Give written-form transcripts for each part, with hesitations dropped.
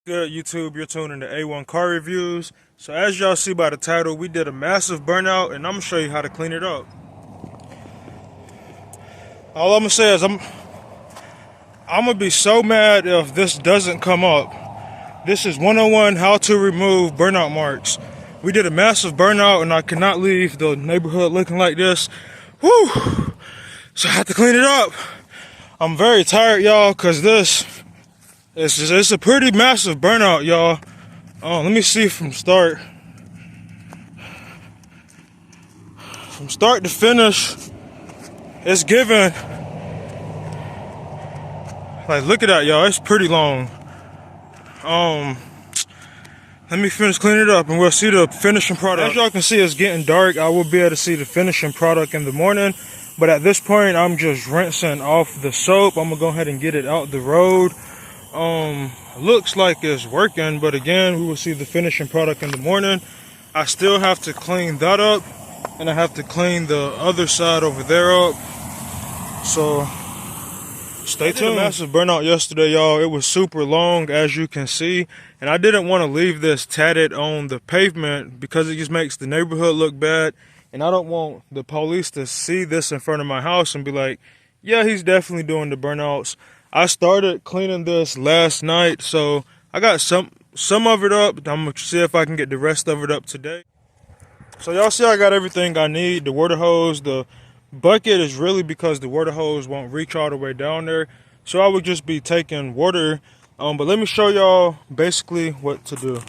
Good YouTube, you're tuning to A1 Car Reviews. So as y'all see by the title, we did a massive burnout and I'm gonna show you how to clean it up. All I'm gonna say is I'm gonna be so mad if this doesn't come up. This is 101 how to remove burnout marks. We did a massive burnout and I cannot leave the neighborhood looking like this. Whew! So I have to clean it up. I'm very tired, y'all, cause it's a pretty massive burnout, y'all. Let me see from start. From start to finish, it's given. Like, look at that, y'all. It's pretty long. Let me finish cleaning it up and we'll see the finishing product. As y'all can see, it's getting dark. I will be able to see the finishing product in the morning. But at this point, I'm just rinsing off the soap. I'm gonna go ahead and get it out the road. Looks like it's working, but again, we will see the finishing product in the morning. I still have to clean that up, and I have to clean the other side over there up. So stay tuned. I did a massive burnout yesterday, y'all. It was super long, as you can see, and I didn't want to leave this tatted on the pavement because it just makes the neighborhood look bad, and I don't want the police to see this in front of my house and be like, yeah, he's definitely doing the burnouts. I started cleaning this last night, so I got some of it up. I'm gonna see if I can get the rest of it up today. So y'all see I got everything I need. The water hose, the bucket is really because the water hose won't reach all the way down there. So I would just be taking water. But let me show y'all basically what to do.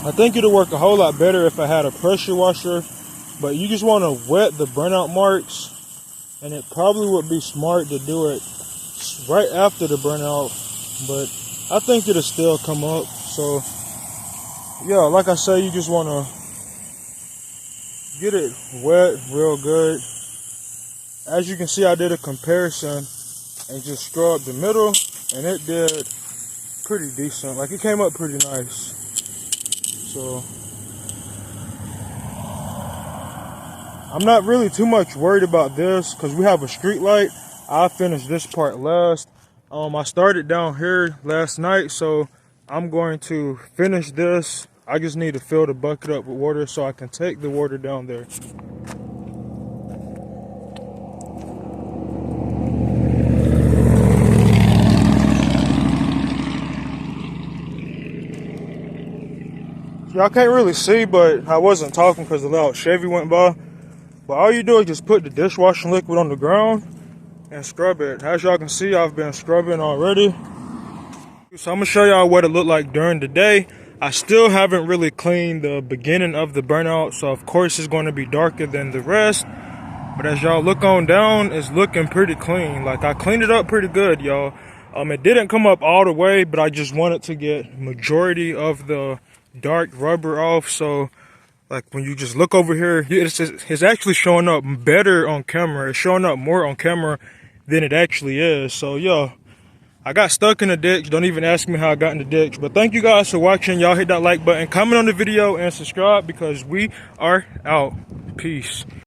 I think it'll work a whole lot better if I had a pressure washer, but you just want to wet the burnout marks, and it probably would be smart to do it right after the burnout, but I think it'll still come up. So yeah, like I say, you just want to get it wet real good. As you can see, I did a comparison and just scrubbed the middle, and it did pretty decent. Like, it came up pretty nice. So I'm not really too much worried about this because we have a street light. I finished this part last. I started down here last night, so I'm going to finish this. I just need to fill the bucket up with water so I can take the water down there. Y'all can't really see, but I wasn't talking because the loud Chevy went by. But all you do is just put the dishwashing liquid on the ground and scrub it. As y'all can see, I've been scrubbing already. So I'm gonna show y'all what it looked like during the day. I still haven't really cleaned the beginning of the burnout, so of course it's going to be darker than the rest. But as y'all look on down, it's looking pretty clean. Like, I cleaned it up pretty good, y'all. It didn't come up all the way, but I just wanted to get majority of the dark rubber off. So like, when you just look over here, it's actually showing up better on camera. It's showing up more on camera than it actually is. So yeah, I got stuck in the ditch. Don't even ask me how I got in the ditch. But thank you guys for watching. Y'all hit that like button, comment on the video, and subscribe because we are out. Peace.